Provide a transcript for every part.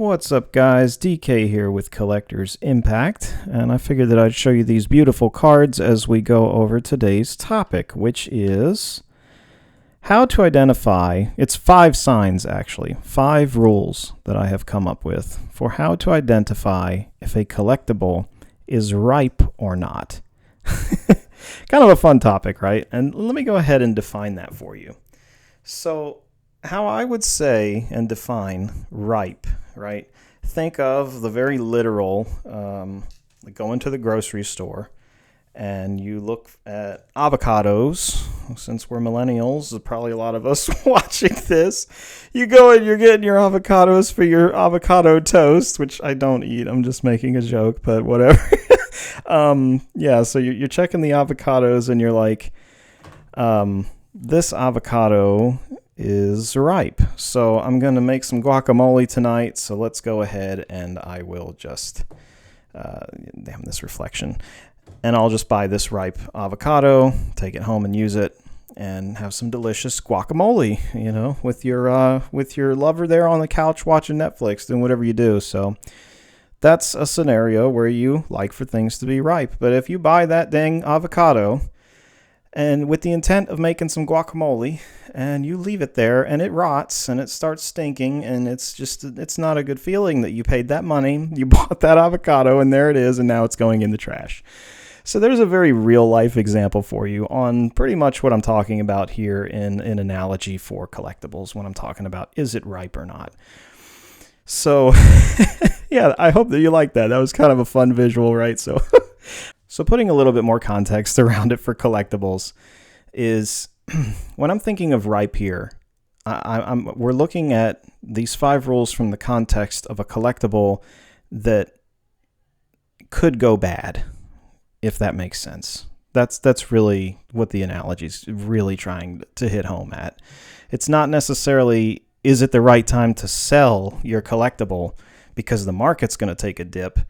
What's up, guys? DK here with Collector's Impact, and I figured that I'd show you these beautiful cards as we go over today's topic, which is how to identify, it's 5 signs actually, 5 rules that I have come up with for how to identify if a collectible is ripe or not. Kind of a fun topic, right? And let me go ahead and define that for you. So, how I would say and define ripe, right? Think of the very literal, like go into the grocery store and you look at avocados. Since we're millennials, there's probably a lot of us watching this. You go and you're getting your avocados for your avocado toast, which I don't eat. I'm just making a joke, but whatever. Yeah, so you're checking the avocados and you're like, this avocado is ripe. So I'm going to make some guacamole tonight. So let's go ahead and I will just, damn this reflection. And I'll just buy this ripe avocado, take it home and use it, and have some delicious guacamole, you know, with your lover there on the couch watching Netflix, doing whatever you do. So that's a scenario where you like for things to be ripe. But if you buy that dang avocado and with the intent of making some guacamole, and you leave it there and it rots and it starts stinking, and it's not a good feeling that you paid that money, you bought that avocado, and there it is, and now it's going in the trash. So there's a very real life example for you on pretty much what I'm talking about here in an analogy for collectibles when I'm talking about is it ripe or not. So yeah, I hope that you like that. That was kind of a fun visual, right? So so putting a little bit more context around it for collectibles is when I'm thinking of ripe here, we're looking at these 5 rules from the context of a collectible that could go bad, if that makes sense. That's really what the analogy is really trying to hit home at. It's not necessarily, is it the right time to sell your collectible because the market's going to take a dip?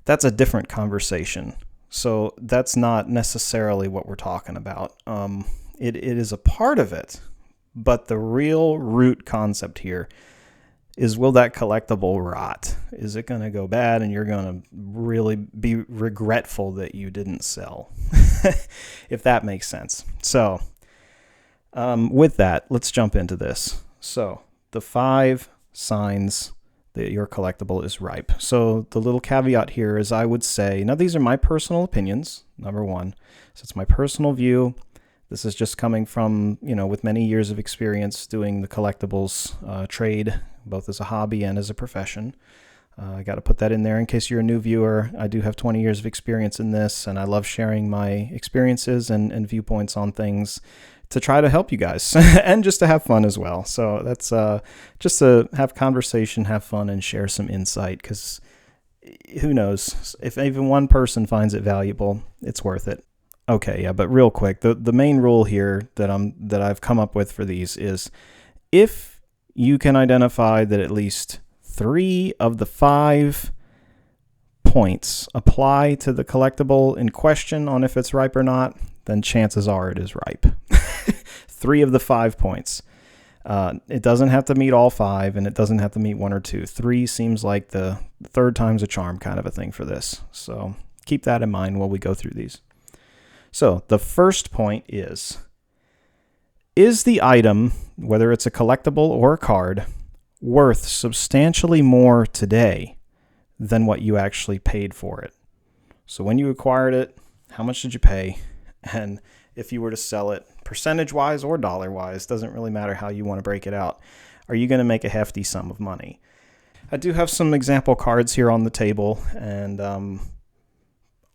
That's a different conversation. So that's not necessarily what we're talking about. It is a part of it, but the real root concept here is, will that collectible rot? Is it going to go bad and you're going to really be regretful that you didn't sell? If that makes sense. So with that, let's jump into this. So the 5 signs that your collectible is ripe. So the little caveat here is I would say, now these are my personal opinions, number 1. So it's my personal view. This is just coming from, with many years of experience doing the collectibles trade, both as a hobby and as a profession. I got to put that in there in case you're a new viewer. I do have 20 years of experience in this, and I love sharing my experiences and viewpoints on things to try to help you guys and just to have fun as well. So that's just to have conversation, have fun, and share some insight, because who knows, if even one person finds it valuable, it's worth it. Okay, yeah, but real quick, the main rule here that I've come up with for these is, if you can identify that at least 3 of the 5 points apply to the collectible in question on if it's ripe or not, then chances are it is ripe. 3 of the 5 points. It doesn't have to meet all 5, and it doesn't have to meet 1 or 2. 3 seems like the third time's a charm kind of a thing for this. So keep that in mind while we go through these. So the first point is the item, whether it's a collectible or a card, worth substantially more today than what you actually paid for it? So when you acquired it, how much did you pay? And if you were to sell it, percentage-wise or dollar-wise, doesn't really matter how you want to break it out, are you going to make a hefty sum of money? I do have some example cards here on the table, and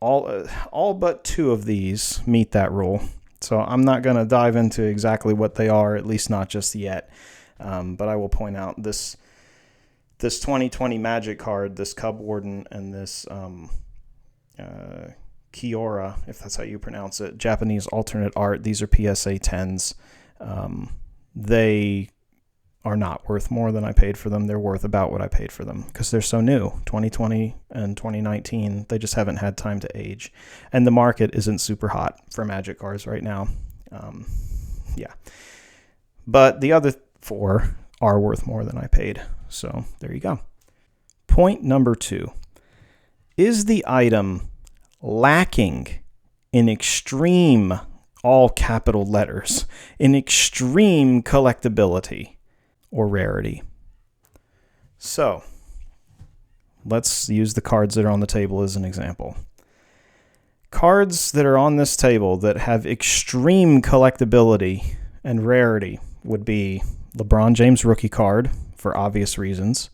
all but 2 of these meet that rule. So I'm not going to dive into exactly what they are, at least not just yet. But I will point out this 2020 Magic card, this Cub Warden, and this Kiora, if that's how you pronounce it, Japanese alternate art. These are PSA 10s. They are not worth more than I paid for them. They're worth about what I paid for them because they're so new. 2020 and 2019, they just haven't had time to age. And the market isn't super hot for Magic cards right now. Yeah. But the other 4 are worth more than I paid. So there you go. Point number 2. Is the item lacking in extreme, all capital letters, in extreme collectability or rarity? So, let's use the cards that are on the table as an example. Cards that are on this table that have extreme collectability and rarity would be LeBron James rookie card, for obvious reasons,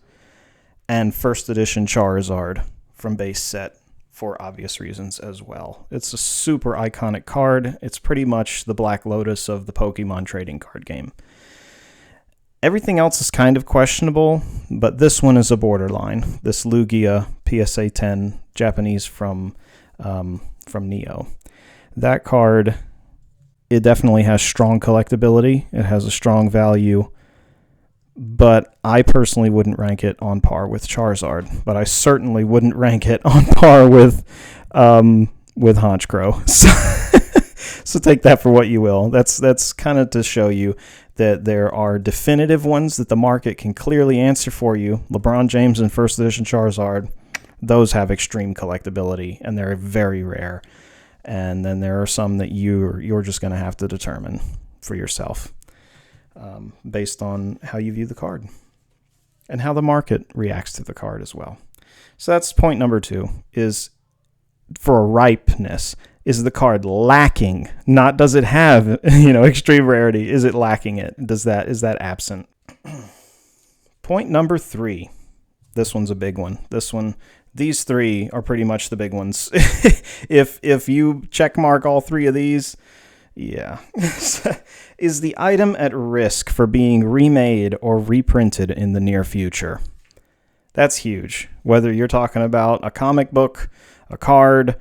and first edition Charizard from base set, for obvious reasons as well. It's a super iconic card. It's pretty much the Black Lotus of the Pokemon trading card game. Everything else is kind of questionable, but this one is a borderline. This Lugia PSA 10 Japanese from Neo. That card, it definitely has strong collectability. It has a strong value, but I personally wouldn't rank it on par with Charizard. But I certainly wouldn't rank it on par with Honchkrow. So take that for what you will. That's kind of to show you that there are definitive ones that the market can clearly answer for you. LeBron James and first edition Charizard, those have extreme collectability, and they're very rare. And then there are some that you're just going to have to determine for yourself based on how you view the card and how the market reacts to the card as well. So that's point number 2, is for a ripeness. Is the card lacking? Not does it have, extreme rarity. Is it lacking it? Is that absent? Point number 3. This one's a big one. These 3 are pretty much the big ones. If you check mark all 3 of these, yeah. Is the item at risk for being remade or reprinted in the near future? That's huge. Whether you're talking about a comic book, a card,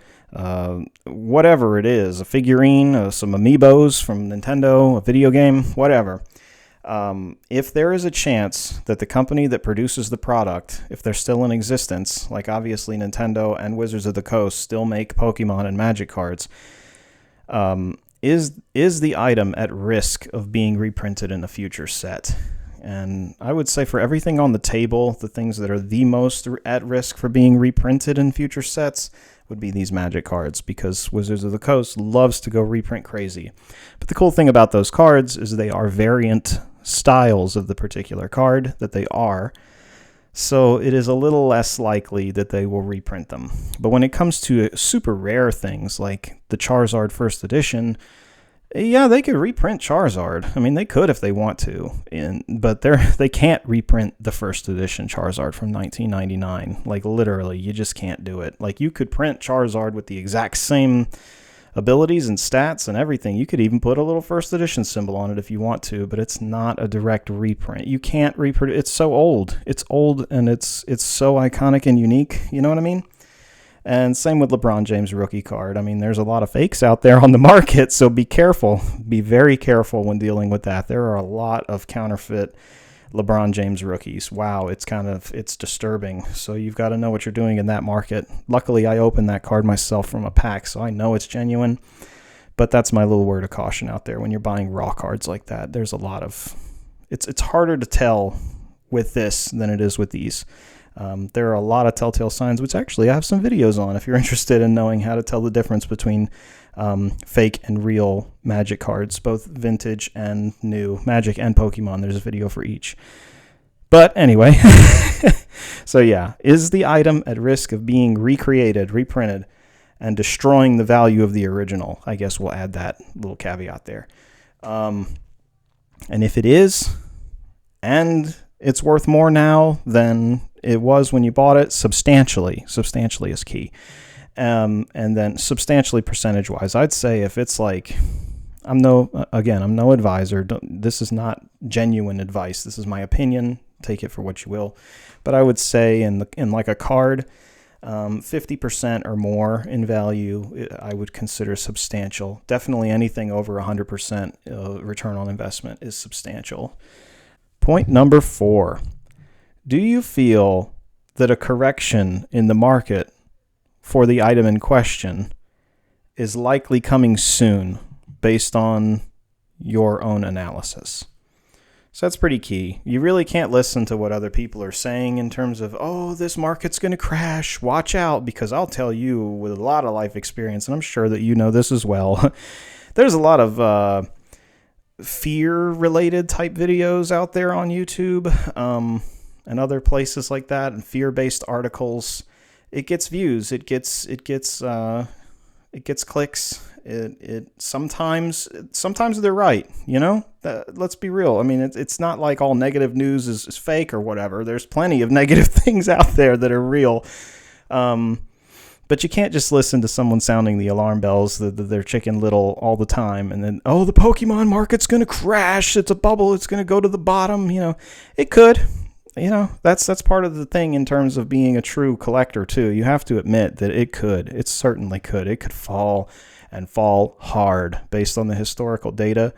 whatever it is, a figurine, some amiibos from Nintendo, a video game, whatever. If there is a chance that the company that produces the product, if they're still in existence, like obviously Nintendo and Wizards of the Coast still make Pokemon and Magic cards, is the item at risk of being reprinted in a future set? And I would say for everything on the table, the things that are the most at risk for being reprinted in future sets would be these Magic cards, because Wizards of the Coast loves to go reprint crazy. But the cool thing about those cards is they are variant styles of the particular card that they are, so it is a little less likely that they will reprint them. But when it comes to super rare things like the Charizard first edition, yeah, they could reprint Charizard. I mean, they could if they want to, but they can't reprint the first edition Charizard from 1999. Like, literally, you just can't do it. Like, you could print Charizard with the exact same abilities and stats and everything. You could even put a little first edition symbol on it if you want to, but it's not a direct reprint. You can't reproduce. It's so old. It's old, and it's so iconic and unique. You know what I mean? And same with LeBron James rookie card. I mean, there's a lot of fakes out there on the market, so be careful. Be very careful when dealing with that. There are a lot of counterfeit LeBron James rookies. Wow, it's disturbing. So you've got to know what you're doing in that market. Luckily, I opened that card myself from a pack, so I know it's genuine. But that's my little word of caution out there when you're buying raw cards like that. There's a lot of... It's harder to tell with this than it is with these. There are a lot of telltale signs, which actually I have some videos on if you're interested in knowing how to tell the difference between fake and real Magic cards, both vintage and new, Magic and Pokemon. There's a video for each. But anyway, so yeah, is the item at risk of being recreated, reprinted, and destroying the value of the original? I guess we'll add that little caveat there. And if it is, and it's worth more now than it was when you bought it, substantially is key. And then substantially percentage-wise, I'd say if it's like, I'm no advisor. This is not genuine advice. This is my opinion. Take it for what you will. But I would say in like a card, 50% or more in value, I would consider substantial. Definitely anything over 100% return on investment is substantial. Point number 4. Do you feel that a correction in the market for the item in question is likely coming soon based on your own analysis? So that's pretty key. You really can't listen to what other people are saying in terms of, oh, this market's going to crash, watch out, because I'll tell you with a lot of life experience, and I'm sure that you know this as well, there's a lot of fear-related type videos out there on YouTube and other places like that, and fear-based articles. It gets views, it gets clicks. It sometimes they're right, you know. Let's be real. I mean, it's not like all negative news is fake or whatever. There's plenty of negative things out there that are real. But you can't just listen to someone sounding the alarm bells that they're Chicken Little all the time, and then, oh, the Pokemon market's gonna crash. It's a bubble. It's gonna go to the bottom. You know, it could. You know, that's part of the thing in terms of being a true collector too. You have to admit that it could. It certainly could. It could fall and fall hard based on the historical data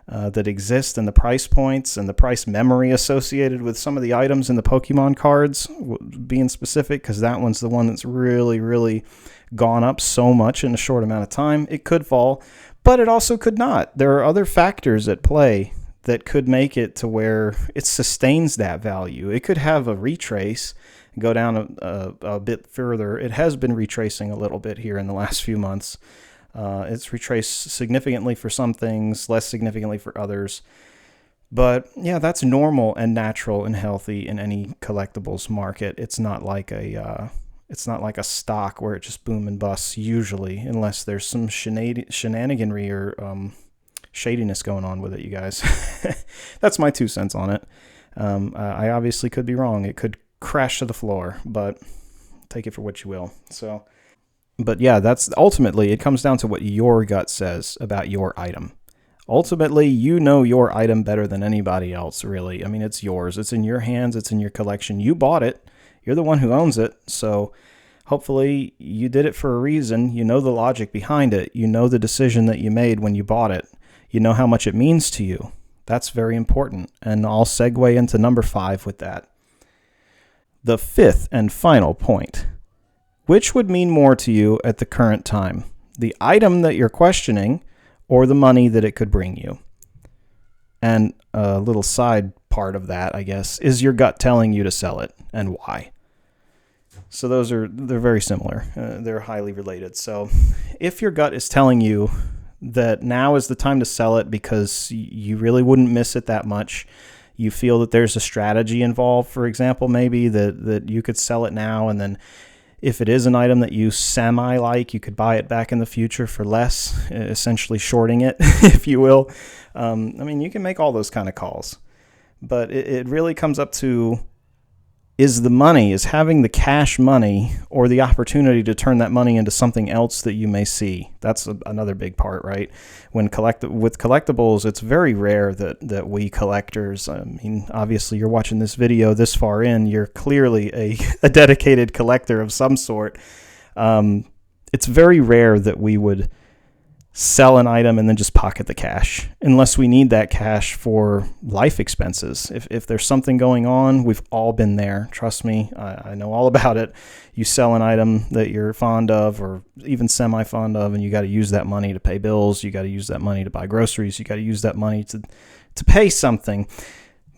that exist and the price points and the price memory associated with some of the items in the Pokemon cards, being specific, because that one's the one that's really, really gone up so much in a short amount of time. It could fall, but it also could not. There are other factors at play that could make it to where it sustains that value. It could have a retrace, go down a bit further. It has been retracing a little bit here in the last few months. It's retraced significantly for some things, less significantly for others. But yeah, that's normal and natural and healthy in any collectibles market. It's not like a stock where it just boom and busts usually, unless there's some shenaniganry or shadiness going on with it, you guys. That's my 2 cents on it. I obviously could be wrong. It could crash to the floor, but take it for what you will. So, but yeah, that's ultimately, it comes down to what your gut says about your item. Ultimately, you know your item better than anybody else, really. I mean, it's yours. It's in your hands. It's in your collection. You bought it. You're the one who owns it. So hopefully you did it for a reason. You know the logic behind it. You know the decision that you made when you bought it. You know how much it means to you. That's very important. And I'll segue into number 5 with that. The 5th and final point. Which would mean more to you at the current time? The item that you're questioning or the money that it could bring you? And a little side part of that, I guess, is your gut telling you to sell it, and why? So they're very similar. They're highly related. So if your gut is telling you that now is the time to sell it because you really wouldn't miss it that much, you feel that there's a strategy involved, for example, maybe that you could sell it now, and then if it is an item that you semi-like, you could buy it back in the future for less, essentially shorting it, if you will. I mean, you can make all those kind of calls. But it really comes up to, is having the cash money or the opportunity to turn that money into something else that you may see. That's another big part, right? With collectibles, it's very rare that we collectors, I mean, obviously you're watching this video this far in, you're clearly a dedicated collector of some sort. It's very rare that we would sell an item and then just pocket the cash, unless we need that cash for life expenses. If there's something going on, we've all been there. Trust me, I know all about it. You sell an item that you're fond of or even semi-fond of, and you got to use that money to pay bills. You got to use that money to buy groceries. You got to use that money to pay something.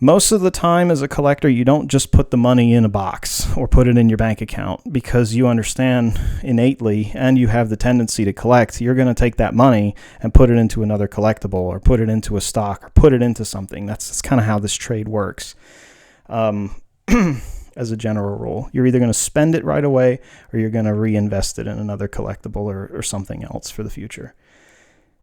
Most of the time as a collector, you don't just put the money in a box or put it in your bank account, because you understand innately, and you have the tendency to collect, you're going to take that money and put it into another collectible or put it into a stock or put it into something. That's kind of how this trade works. As a general rule, you're either going to spend it right away or you're going to reinvest it in another collectible or something else for the future.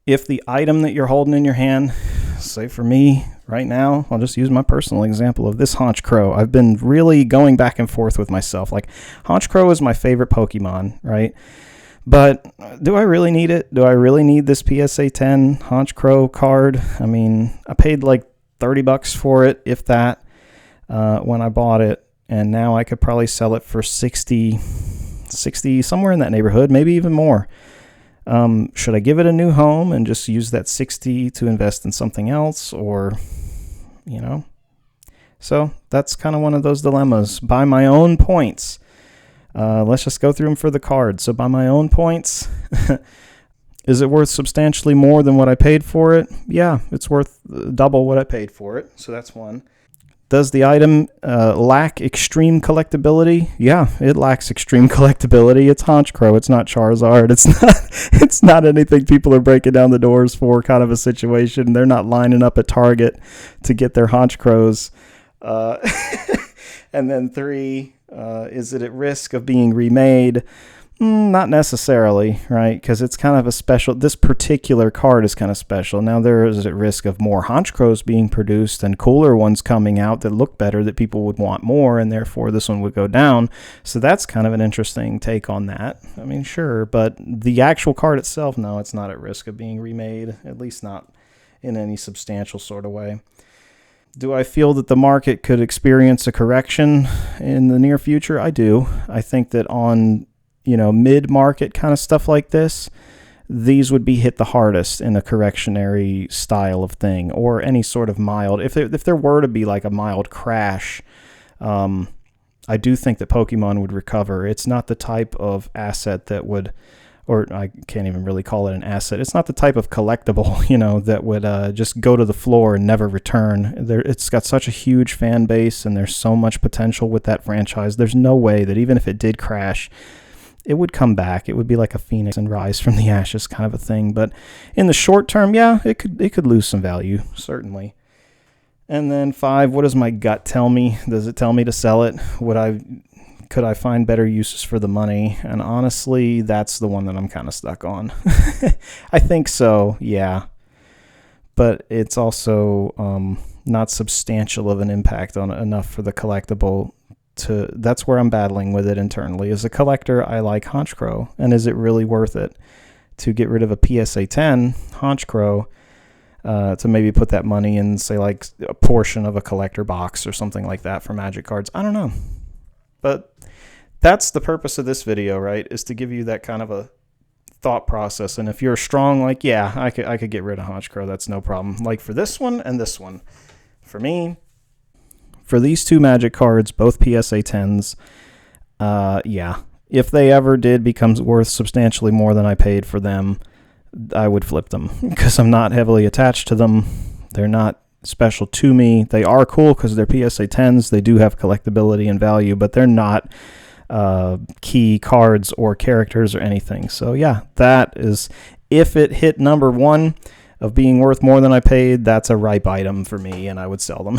If the item that you're holding in your hand, say for me right now, I'll just use my personal example of this Haunch Crow. I've been really going back and forth with myself. Like, Haunch Crow is my favorite Pokemon, right? But do I really need it? Do I really need this PSA 10 Haunch Crow card? I mean, I paid like $30 for it, if that, when I bought it. And now I could probably sell it for 60, somewhere in that neighborhood, maybe even more. Should I give it a new home and just use that 60 to invest in something else, or, you know? So that's kind of one of those dilemmas. By my own points, let's just go through them for the cards. So by my own points, Is it worth substantially more than what I paid for it? Yeah, it's worth double what I paid for it. So that's one. Does the item lack extreme collectability? Yeah, it lacks extreme collectability. It's Honchkrow. It's not Charizard. It's not anything people are breaking down the doors for kind of a situation. They're not lining up at Target to get their Honchkrows. And then 3, is it at risk of being remade? Not necessarily, right? Because it's kind of a special, this particular card is kind of special. Now there is at risk of more Honchkrows being produced and cooler ones coming out that look better, that people would want more, and therefore this one would go down. So that's kind of an interesting take on that. I mean, sure, but the actual card itself, no, it's not at risk of being remade, at least not in any substantial sort of way. Do I feel that the market could experience a correction in the near future? I do. I think that on mid-market kind of stuff like this, these would be hit the hardest in a correctionary style of thing, or any sort of mild. If there were to be like a mild crash, I do think that Pokemon would recover. It's not the type of asset that would, or I can't even really call it an asset. It's not the type of collectible, that would just go to the floor and never return. It's got such a huge fan base, and there's so much potential with that franchise. There's no way that even if it did crash, it would come back. It would be like a phoenix and rise from the ashes kind of a thing. But in the short term, yeah, it could lose some value, certainly. And then 5, what does my gut tell me? Does it tell me to sell it? Could I find better uses for the money? And honestly, that's the one that I'm kind of stuck on. I think so, yeah. But it's also not substantial of an impact on enough for the collectible. That's where I'm battling with it internally. As a collector, I like Honchkrow, and is it really worth it to get rid of a PSA 10 Honchkrow to maybe put that money in, say, like a portion of a collector box or something like that for Magic cards? I don't know. But that's the purpose of this video, right, is to give you that kind of a thought process. And if you're strong, like, yeah, I could get rid of Honchkrow, that's no problem. Like for this one and this one. For me, for these 2 Magic cards, both PSA 10s, yeah, if they ever did become worth substantially more than I paid for them, I would flip them, because I'm not heavily attached to them. They're not special to me. They are cool because they're PSA 10s. They do have collectability and value, but they're not key cards or characters or anything. So yeah, that is, if it hit number 1 of being worth more than I paid, that's a ripe item for me, and I would sell them.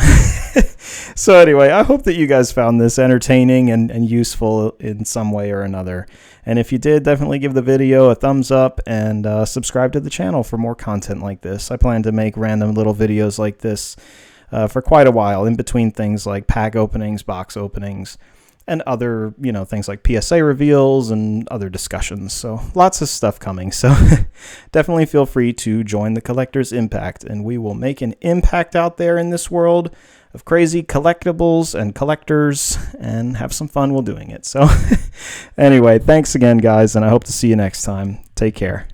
So anyway, I hope that you guys found this entertaining and useful in some way or another. And if you did, definitely give the video a thumbs up and subscribe to the channel for more content like this. I plan to make random little videos like this for quite a while, in between things like pack openings, box openings, and other, things like PSA reveals and other discussions. So lots of stuff coming. So definitely feel free to join the Collector's Impact, and we will make an impact out there in this world of crazy collectibles and collectors, and have some fun while doing it. So anyway, thanks again, guys, and I hope to see you next time. Take care.